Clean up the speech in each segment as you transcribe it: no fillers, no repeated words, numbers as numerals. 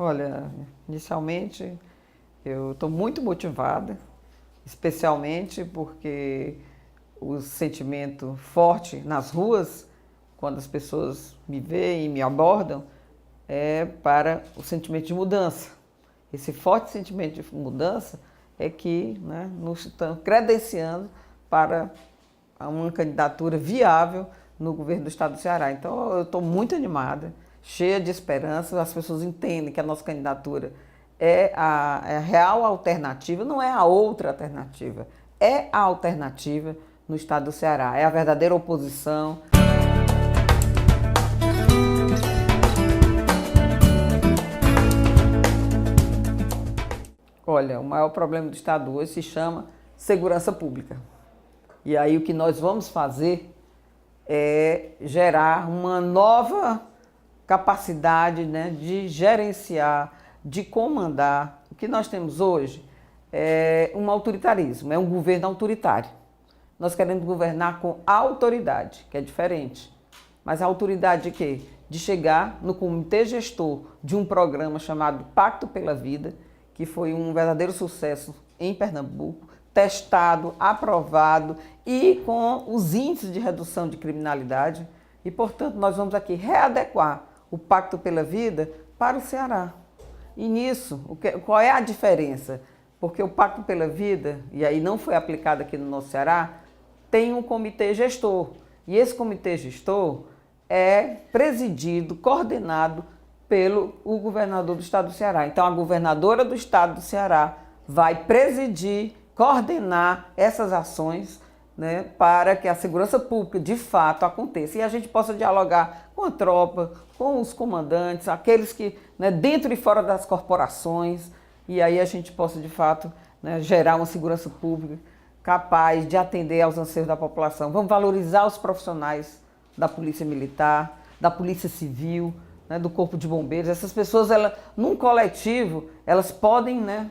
Olha, inicialmente eu estou muito motivada, especialmente porque o sentimento forte nas ruas, quando as pessoas me veem e me abordam, é para o sentimento de mudança. Esse forte sentimento de mudança é que, né, nos está credenciando para uma candidatura viável no governo do estado do Ceará. Então eu estou muito animada, cheia de esperança, as pessoas entendem que a nossa candidatura é a real alternativa, não é a outra alternativa, é a alternativa no estado do Ceará, é a verdadeira oposição. Olha, o maior problema do estado hoje se chama segurança pública. E aí o que nós vamos fazer é gerar uma nova capacidade, né, de gerenciar, de comandar. O que nós temos hoje é um autoritarismo, é um governo autoritário. Nós queremos governar com autoridade, que é diferente. Mas a autoridade de quê? De chegar no comitê gestor de um programa chamado Pacto pela Vida, que foi um verdadeiro sucesso em Pernambuco, testado, aprovado e com os índices de redução de criminalidade. E, portanto, nós vamos aqui readequar o Pacto pela Vida para o Ceará. E nisso, qual é a diferença? Porque o Pacto pela Vida, e aí não foi aplicado aqui no nosso Ceará, tem um comitê gestor. E esse comitê gestor é presidido, coordenado pelo governador do estado do Ceará. Então, a governadora do estado do Ceará vai presidir, coordenar essas ações, né, para que a segurança pública de fato aconteça e a gente possa dialogar com a tropa, com os comandantes, aqueles que, né, dentro e fora das corporações, e aí a gente possa de fato, né, gerar uma segurança pública capaz de atender aos anseios da população. Vamos valorizar os profissionais da Polícia Militar, da Polícia Civil, né, do Corpo de Bombeiros. Essas pessoas, num coletivo, elas podem, né,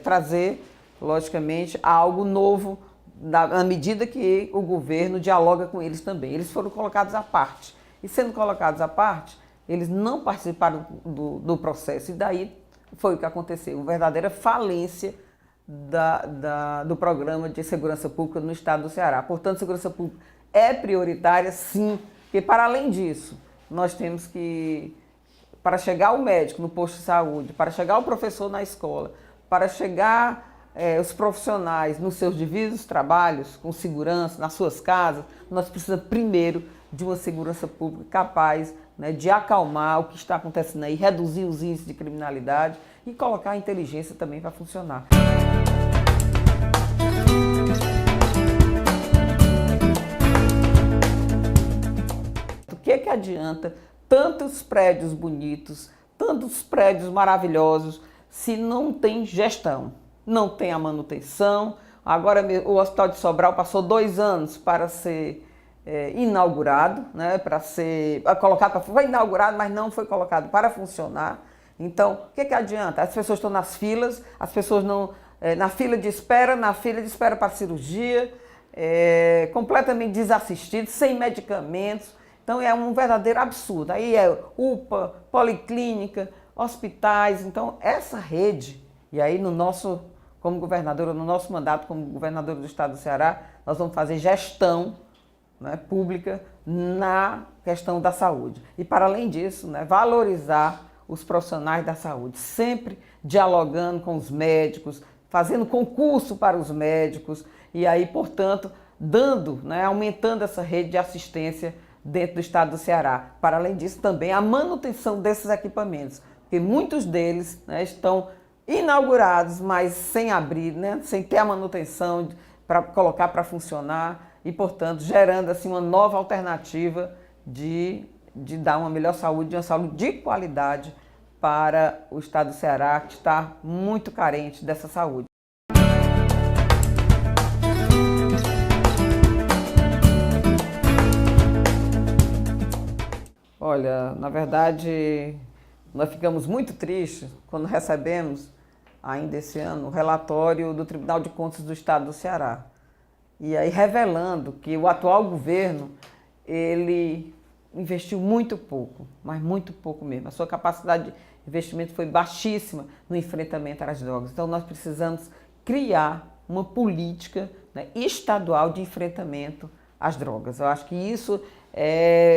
trazer, logicamente, algo novo na medida que o governo dialoga com eles também. Eles foram colocados à parte. E sendo colocados à parte, eles não participaram do processo. E daí foi o que aconteceu, uma verdadeira falência do programa de segurança pública no estado do Ceará. Portanto, segurança pública é prioritária, sim, porque para além disso, nós temos que, para chegar o médico no posto de saúde, para chegar o professor na escola, para chegar os profissionais nos seus devidos trabalhos, com segurança, nas suas casas, nós precisamos primeiro de uma segurança pública capaz, né, de acalmar o que está acontecendo aí, reduzir os índices de criminalidade e colocar a inteligência também para funcionar. O que adianta tantos prédios bonitos, tantos prédios maravilhosos, se não tem gestão, não tem a manutenção? Agora o Hospital de Sobral passou 2 anos para ser inaugurado, né, foi inaugurado, mas não foi colocado para funcionar. Então, o que adianta? As pessoas estão nas filas, as pessoas não na fila de espera para cirurgia, completamente desassistidos, sem medicamentos. Então é um verdadeiro absurdo. Aí é UPA, policlínica, hospitais. Então essa rede, e aí como governadora, no nosso mandato como governadora do estado do Ceará, nós vamos fazer gestão, né, pública na questão da saúde. E para além disso, né, valorizar os profissionais da saúde, sempre dialogando com os médicos, fazendo concurso para os médicos e aí, portanto, né, aumentando essa rede de assistência dentro do estado do Ceará. Para além disso, também a manutenção desses equipamentos, porque muitos deles, né, estão inaugurados, mas sem abrir, né, sem ter a manutenção para colocar para funcionar e, portanto, gerando assim uma nova alternativa de dar uma melhor saúde, uma saúde de qualidade para o estado do Ceará, que está muito carente dessa saúde. Olha, na verdade, nós ficamos muito tristes quando recebemos, ainda esse ano, o relatório do Tribunal de Contas do Estado do Ceará. E aí revelando que o atual governo, ele investiu muito pouco, mas muito pouco mesmo. A sua capacidade de investimento foi baixíssima no enfrentamento às drogas. Então nós precisamos criar uma política, né, estadual de enfrentamento às drogas. Eu acho que isso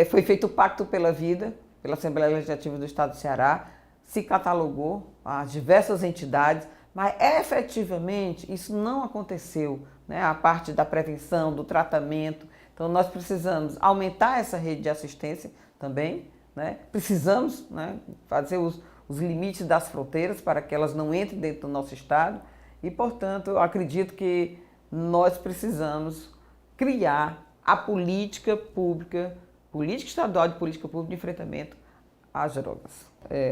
foi feito o Pacto pela Vida, pela Assembleia Legislativa do Estado do Ceará, se catalogou as diversas entidades, mas efetivamente isso não aconteceu, né? A parte da prevenção, do tratamento. Então nós precisamos aumentar essa rede de assistência também, né? Precisamos, né, fazer os limites das fronteiras para que elas não entrem dentro do nosso estado e, portanto, eu acredito que nós precisamos criar a política pública, política estadual de política pública de enfrentamento às drogas.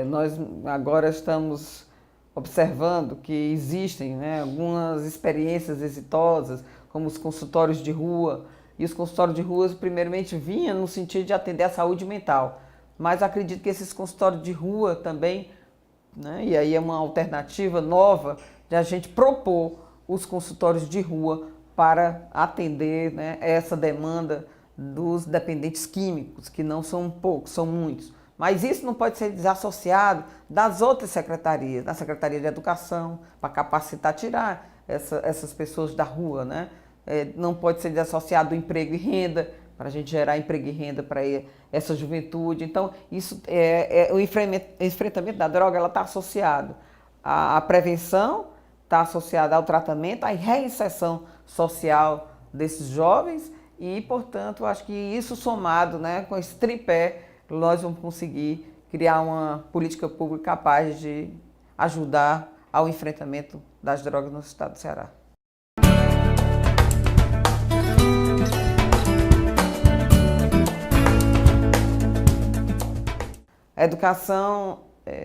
Nós agora estamos observando que existem, né, algumas experiências exitosas, como os consultórios de rua, e os consultórios de rua primeiramente vinham no sentido de atender a saúde mental, mas acredito que esses consultórios de rua também, né, e aí é uma alternativa nova de a gente propor os consultórios de rua para atender, né, essa demanda dos dependentes químicos, que não são poucos, são muitos. Mas isso não pode ser desassociado das outras secretarias, da Secretaria de Educação, para capacitar, tirar essas pessoas da rua, né? Não pode ser desassociado do emprego e renda, para a gente gerar emprego e renda para essa juventude. Então, isso o enfrentamento da droga está associado à prevenção, está associado ao tratamento, à reinserção social desses jovens e, portanto, acho que isso somado, né, com esse tripé, nós vamos conseguir criar uma política pública capaz de ajudar ao enfrentamento das drogas no estado do Ceará. A educação,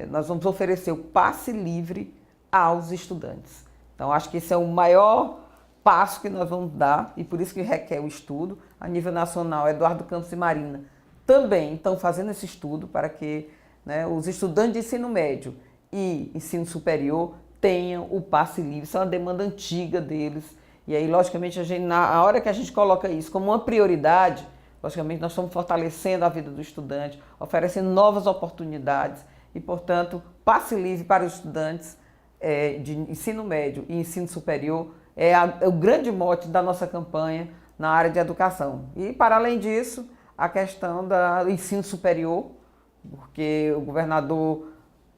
nós vamos oferecer o passe livre aos estudantes. Então, acho que esse é o maior passo que nós vamos dar e por isso que requer o estudo. A nível nacional, Eduardo Campos e Marina também estão fazendo esse estudo para que, né, os estudantes de ensino médio e ensino superior tenham o passe livre. Isso é uma demanda antiga deles. E aí, logicamente, na hora que a gente coloca isso como uma prioridade, logicamente, nós estamos fortalecendo a vida do estudante, oferecendo novas oportunidades e, portanto, passe livre para os estudantes de ensino médio e ensino superior é o grande mote da nossa campanha na área de educação. E, para além disso, a questão do ensino superior, porque o governo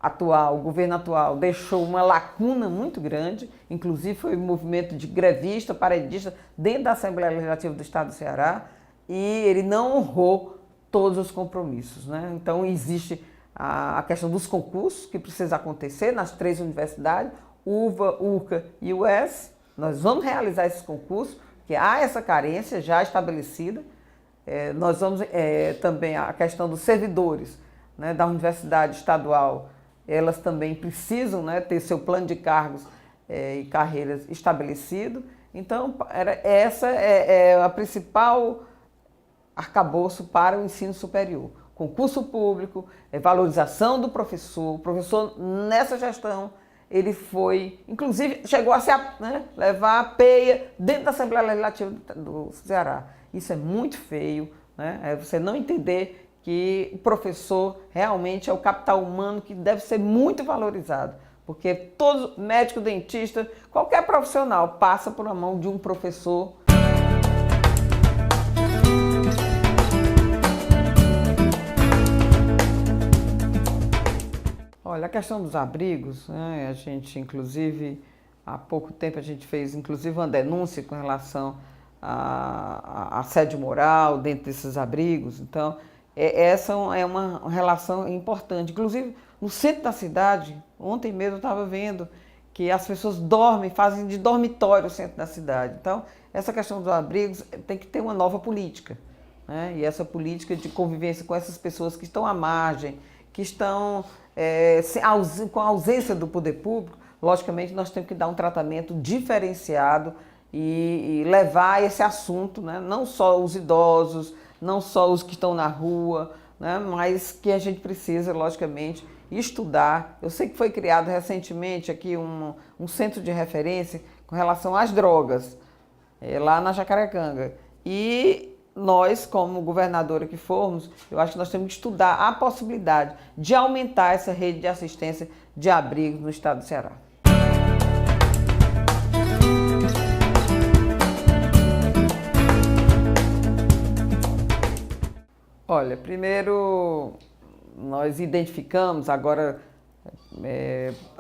atual deixou uma lacuna muito grande, inclusive foi um movimento de grevista, paredista, dentro da Assembleia Legislativa do Estado do Ceará, e ele não honrou todos os compromissos, né? Então existe a questão dos concursos que precisa acontecer nas 3 universidades, UVA, URCA e UES. Nós vamos realizar esses concursos, porque há essa carência já estabelecida. Nós vamos também a questão dos servidores, né, da universidade estadual, elas também precisam, né, ter seu plano de cargos e carreiras estabelecido. Então, essa é a principal arcabouço para o ensino superior. Concurso público, valorização do professor. O professor, nessa gestão, ele foi, inclusive, chegou a levar a peia dentro da Assembleia Legislativa do Ceará. Isso é muito feio, né? É você não entender que o professor realmente é o capital humano que deve ser muito valorizado. Porque todo médico, dentista, qualquer profissional passa por a mão de um professor. Olha, a questão dos abrigos, né, a gente, inclusive, há pouco tempo a gente fez, inclusive, uma denúncia com relação a assédio moral dentro desses abrigos. Então, essa é uma relação importante. Inclusive, no centro da cidade, ontem mesmo eu estava vendo que as pessoas dormem, fazem de dormitório o centro da cidade. Então, essa questão dos abrigos tem que ter uma nova política, né? E essa política de convivência com essas pessoas que estão à margem, que estão com a ausência do poder público, logicamente nós temos que dar um tratamento diferenciado e levar esse assunto, né? Não só os idosos, não só os que estão na rua, né? Mas que a gente precisa, logicamente, estudar. Eu sei que foi criado recentemente aqui um centro de referência com relação às drogas, lá na Jacarecanga. E nós, como governadora que formos, eu acho que nós temos que estudar a possibilidade de aumentar essa rede de assistência de abrigos no estado do Ceará. Olha, primeiro nós identificamos, agora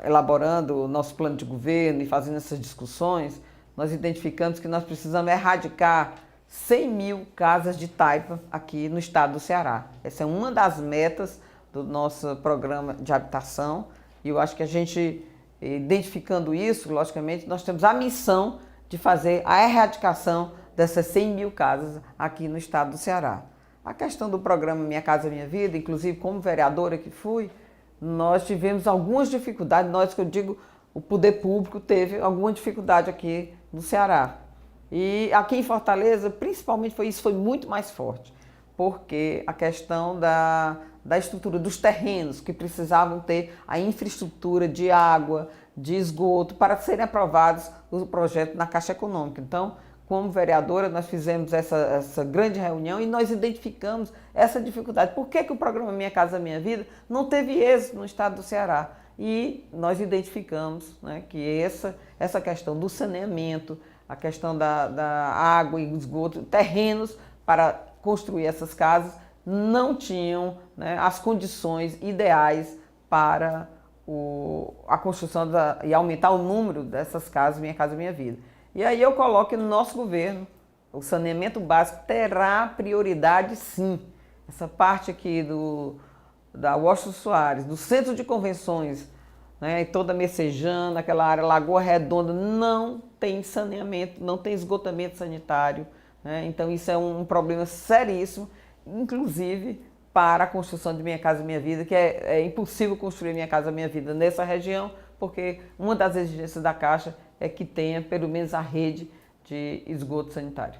elaborando o nosso plano de governo e fazendo essas discussões, nós identificamos que nós precisamos erradicar 100 mil casas de taipa aqui no estado do Ceará. Essa é uma das metas do nosso programa de habitação e eu acho que a gente, identificando isso, logicamente, nós temos a missão de fazer a erradicação dessas 100 mil casas aqui no estado do Ceará. A questão do programa Minha Casa Minha Vida, inclusive como vereadora que fui, nós tivemos algumas dificuldades, nós que eu digo, o poder público teve alguma dificuldade aqui no Ceará. E aqui em Fortaleza, principalmente, isso foi muito mais forte, porque a questão da estrutura dos terrenos, que precisavam ter a infraestrutura de água, de esgoto, para serem aprovados o projeto na Caixa Econômica. Então, como vereadora, nós fizemos essa grande reunião e nós identificamos essa dificuldade. Por que o programa Minha Casa Minha Vida não teve êxito no estado do Ceará? E nós identificamos, né, que essa questão do saneamento, a questão da água e esgoto, terrenos para construir essas casas, não tinham, né, as condições ideais para a construção e aumentar o número dessas casas Minha Casa Minha Vida. E aí eu coloco que no nosso governo, o saneamento básico terá prioridade sim. Essa parte aqui da Washington Soares, do Centro de Convenções, né, e toda Messejana, aquela área Lagoa Redonda, não tem saneamento, não tem esgotamento sanitário, né? Então isso é um problema seríssimo, inclusive para a construção de Minha Casa Minha Vida, que é impossível construir Minha Casa Minha Vida nessa região, porque uma das exigências da Caixa é que tenha pelo menos a rede de esgoto sanitário.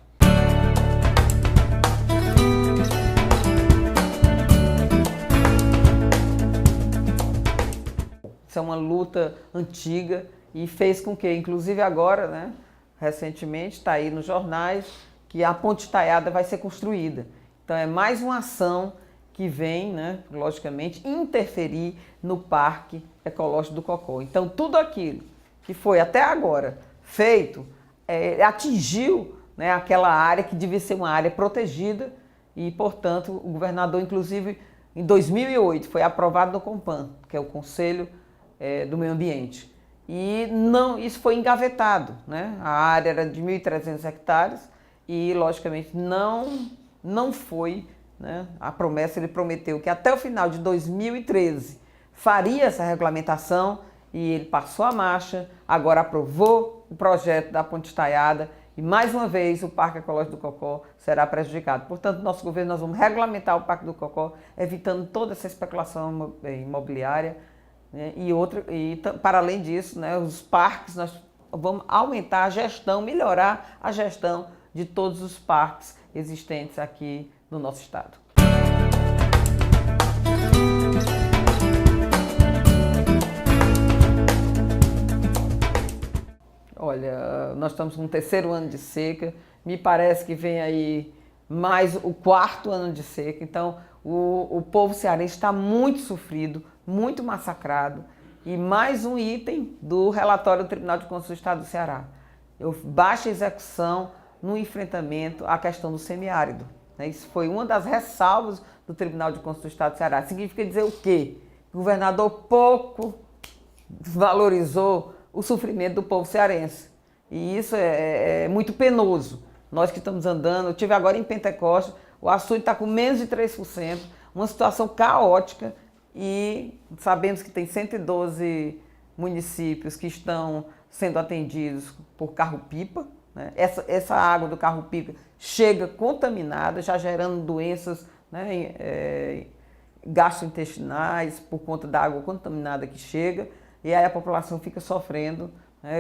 Isso é uma luta antiga e fez com que, inclusive agora, né, recentemente, está aí nos jornais, que a ponte estaiada vai ser construída. Então é mais uma ação que vem, né, logicamente, interferir no Parque Ecológico do Cocó. Então tudo aquilo que foi até agora feito, atingiu, né, aquela área que devia ser uma área protegida e, portanto, o governador, inclusive, em 2008, foi aprovado no CONPAN, que é o Conselho do Meio Ambiente. E isso foi engavetado, né? A área era de 1.300 hectares e, logicamente, não foi, né, a promessa. Ele prometeu que até o final de 2013 faria essa regulamentação, e ele passou a marcha, agora aprovou o projeto da ponte estaiada e mais uma vez o Parque Ecológico do Cocó será prejudicado. Portanto, nosso governo, nós vamos regulamentar o Parque do Cocó, evitando toda essa especulação imobiliária, né? E para além disso, né, os parques, nós vamos aumentar a gestão, melhorar a gestão de todos os parques existentes aqui no nosso estado. Olha, nós estamos com o 3º ano de seca, me parece que vem aí mais o 4º ano de seca, então o povo cearense está muito sofrido, muito massacrado, e mais um item do relatório do Tribunal de Contas do Estado do Ceará. Baixa execução no enfrentamento à questão do semiárido, né? Isso foi uma das ressalvas do Tribunal de Contas do Estado do Ceará. Significa dizer o quê? O governador pouco valorizou o sofrimento do povo cearense. E isso é muito penoso. Nós que estamos andando, eu estive agora em Pentecostes, o açude está com menos de 3%, uma situação caótica, e sabemos que tem 112 municípios que estão sendo atendidos por carro-pipa, né? Essa água do carro-pipa chega contaminada, já gerando doenças, né, gastrointestinais por conta da água contaminada que chega, e aí a população fica sofrendo.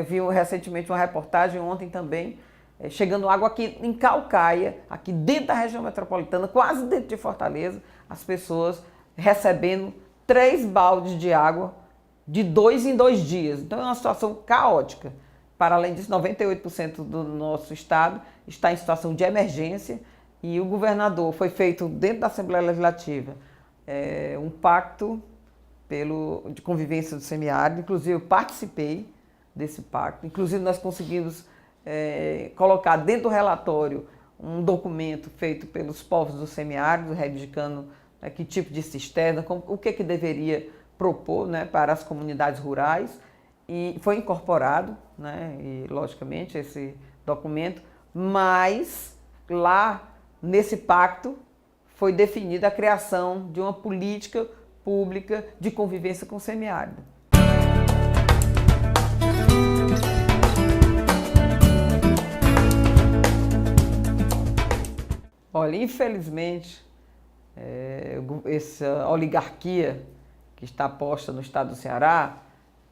Viu recentemente uma reportagem, ontem também, chegando água aqui em Caucaia, aqui dentro da região metropolitana, quase dentro de Fortaleza, as pessoas recebendo 3 baldes de água de 2 em 2 dias. Então é uma situação caótica. Para além disso, 98% do nosso estado está em situação de emergência e o governador, foi feito dentro da Assembleia Legislativa um pacto de convivência do semiárido, inclusive eu participei desse pacto, inclusive nós conseguimos colocar dentro do relatório um documento feito pelos povos do semiárido, reivindicando que tipo de cisterna, o que deveria propor, né, para as comunidades rurais, e foi incorporado, né, e, logicamente, esse documento, mas lá nesse pacto foi definida a criação de uma política pública de convivência com o semiárido. Olha, infelizmente, essa oligarquia que está posta no estado do Ceará,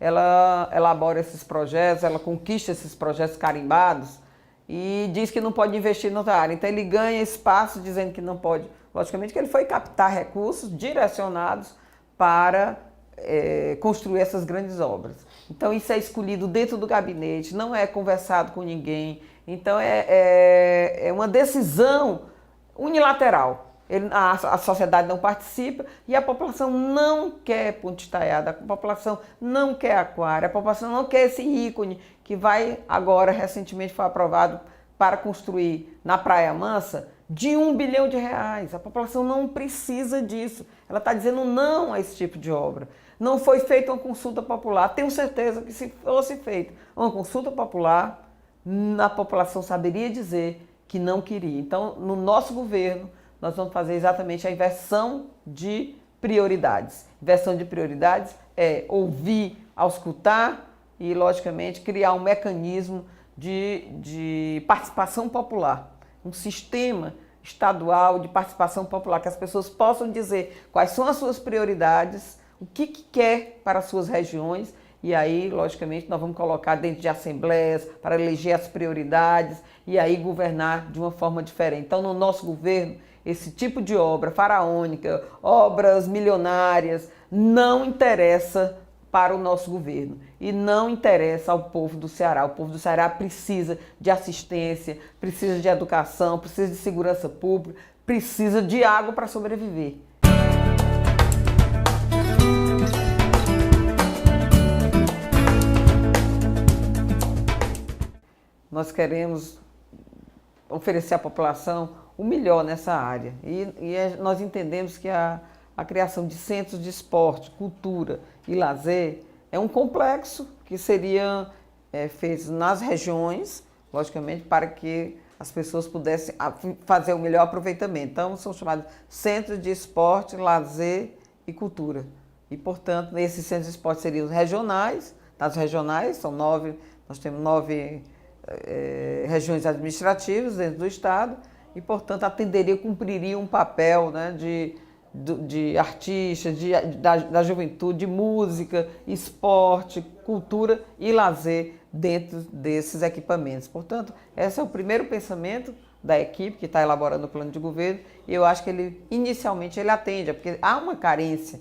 ela elabora esses projetos, ela conquista esses projetos carimbados e diz que não pode investir noutra área. Então ele ganha espaço dizendo que não pode. Logicamente que ele foi captar recursos direcionados para construir essas grandes obras. Então isso é escolhido dentro do gabinete, não é conversado com ninguém. Então é uma decisão unilateral. A sociedade não participa e a população não quer Ponte Estaiada, a população não quer aquário, a população não quer esse ícone que vai agora, recentemente foi aprovado para construir na Praia Mansa de R$1 bilhão. A população não precisa disso, ela está dizendo não a esse tipo de obra. Não foi feita uma consulta popular, tenho certeza que se fosse feita uma consulta popular, a população saberia dizer que não queria. Então, no nosso governo, nós vamos fazer exatamente a inversão de prioridades. Inversão de prioridades é ouvir, auscultar e, logicamente, criar um mecanismo de participação popular. Um sistema estadual de participação popular, que as pessoas possam dizer quais são as suas prioridades, o que quer para as suas regiões. E aí, logicamente, nós vamos colocar dentro de assembleias para eleger as prioridades e aí governar de uma forma diferente. Então, no nosso governo, esse tipo de obra faraônica, obras milionárias, não interessa para o nosso governo e não interessa ao povo do Ceará. O povo do Ceará precisa de assistência, precisa de educação, precisa de segurança pública, precisa de água para sobreviver. Nós queremos oferecer à população o melhor nessa área e nós entendemos que a criação de centros de esporte, cultura e lazer é um complexo que seria feito nas regiões, logicamente, para que as pessoas pudessem fazer o melhor aproveitamento. Então, são chamados centros de esporte, lazer e cultura. E, portanto, esses centros de esporte seriam regionais. Nas regionais, são 9, nós temos 9 regiões administrativas dentro do estado e, portanto, cumpriria um papel, né, de artistas, da juventude, de música, esporte, cultura e lazer dentro desses equipamentos. Portanto, esse é o primeiro pensamento da equipe que está elaborando o plano de governo e eu acho que ele, inicialmente, ele atende, porque há uma carência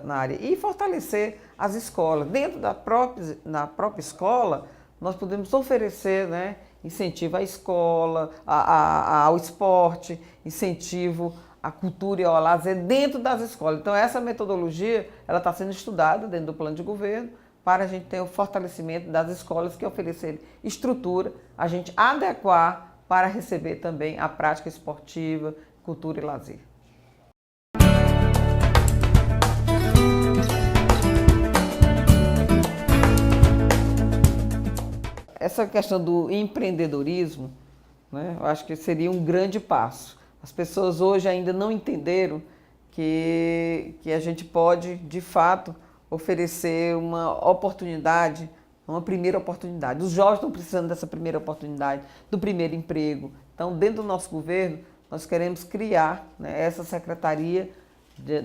na área. E fortalecer as escolas. Dentro da própria escola, nós podemos oferecer, né, incentivo à escola, ao esporte, incentivo à cultura e ao lazer dentro das escolas. Então essa metodologia ela está sendo estudada dentro do plano de governo para a gente ter o fortalecimento das escolas que oferecerem estrutura, a gente adequar para receber também a prática esportiva, cultura e lazer. Essa questão do empreendedorismo, né, eu acho que seria um grande passo. As pessoas hoje ainda não entenderam que a gente pode, de fato, oferecer uma oportunidade, uma primeira oportunidade. Os jovens estão precisando dessa primeira oportunidade, do primeiro emprego. Então, dentro do nosso governo, nós queremos criar, né, essa Secretaria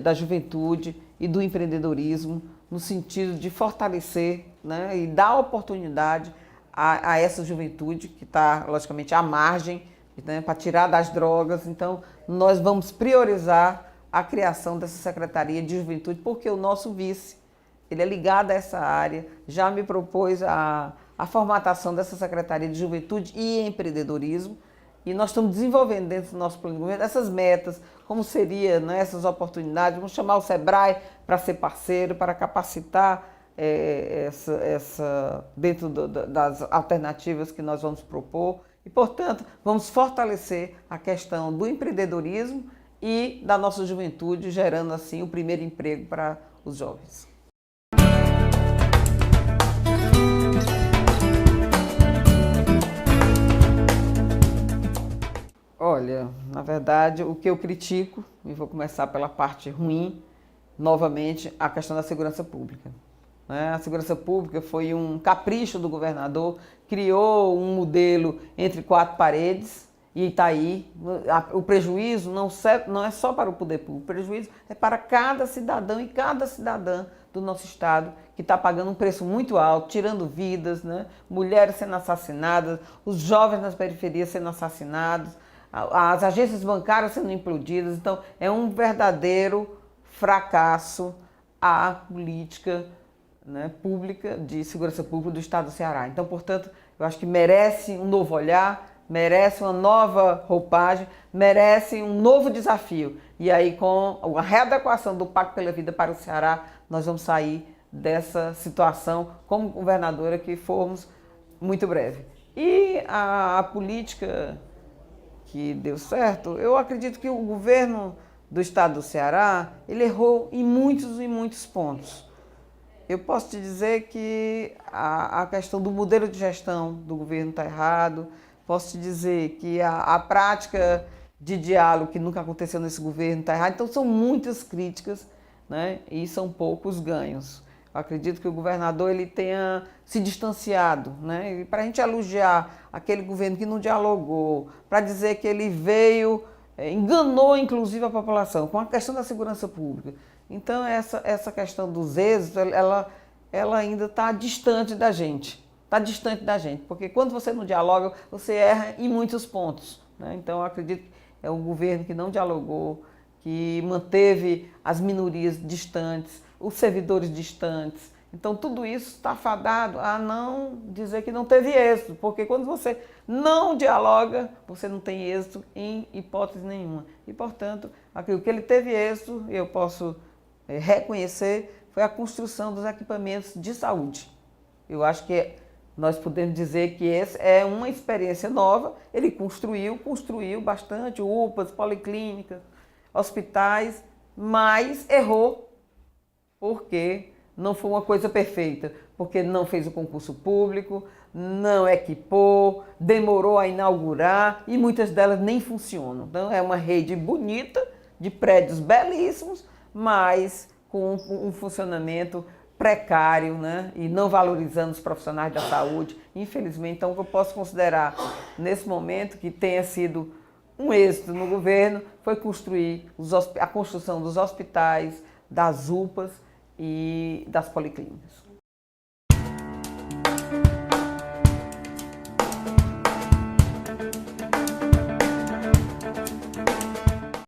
da Juventude e do Empreendedorismo, no sentido de fortalecer, né, e dar oportunidade a essa juventude que está, logicamente, à margem, né, para tirar das drogas. Então, nós vamos priorizar a criação dessa Secretaria de Juventude, porque o nosso vice, ele é ligado a essa área, já me propôs a formatação dessa Secretaria de Juventude e Empreendedorismo, e nós estamos desenvolvendo dentro do nosso plano de governo essas metas, como seria, né, essas oportunidades. Vamos chamar o SEBRAE para ser parceiro, para capacitar dentro das alternativas que nós vamos propor. E, portanto, vamos fortalecer a questão do empreendedorismo e da nossa juventude, gerando assim o primeiro emprego para os jovens. Olha, na verdade, o que eu critico, e vou começar pela parte ruim, novamente, a questão da segurança pública. A segurança pública foi um capricho do governador, criou um modelo entre quatro paredes e está aí. O prejuízo não é só para o poder público, o prejuízo é para cada cidadão e cada cidadã do nosso estado, que está pagando um preço muito alto, tirando vidas, né? Mulheres sendo assassinadas, os jovens nas periferias sendo assassinados, as agências bancárias sendo implodidas. Então, é um verdadeiro fracasso a política, né, pública de segurança pública do estado do Ceará. Então, portanto, eu acho que merece um novo olhar, merece uma nova roupagem, merece um novo desafio. E aí, com a readequação do Pacto pela Vida para o Ceará, nós vamos sair dessa situação como governadora que fomos muito breve. E a política que deu certo, eu acredito que o governo do estado do Ceará, ele errou em muitos pontos. Eu posso te dizer que a questão do modelo de gestão do governo está errado, posso te dizer que a prática de diálogo que nunca aconteceu nesse governo está errada. Então são muitas críticas, né, e são poucos ganhos. Eu acredito que o governador ele tenha se distanciado, né, para a gente elogiar aquele governo que não dialogou, para dizer que ele veio, enganou inclusive a população com a questão da segurança pública. Então essa questão dos êxitos, ela ainda está distante da gente. Está distante da gente, porque quando você não dialoga, você erra em muitos pontos, né? Então eu acredito que é um governo que não dialogou, que manteve as minorias distantes, os servidores distantes. Então tudo isso está fadado a não dizer que não teve êxito, porque quando você não dialoga, você não tem êxito em hipótese nenhuma. E, portanto, aquilo que ele teve êxito, eu posso reconhecer, foi a construção dos equipamentos de saúde. Eu acho que nós podemos dizer que essa é uma experiência nova. Ele construiu bastante UPAs, policlínicas, hospitais, mas errou porque não foi uma coisa perfeita, porque não fez o concurso público, não equipou, demorou a inaugurar e muitas delas nem funcionam. Então é uma rede bonita, de prédios belíssimos, mas com um funcionamento precário, né? E não valorizando os profissionais da saúde, infelizmente. Então, o que eu posso considerar nesse momento que tenha sido um êxito no governo foi construir a construção dos hospitais, das UPAs e das policlínicas.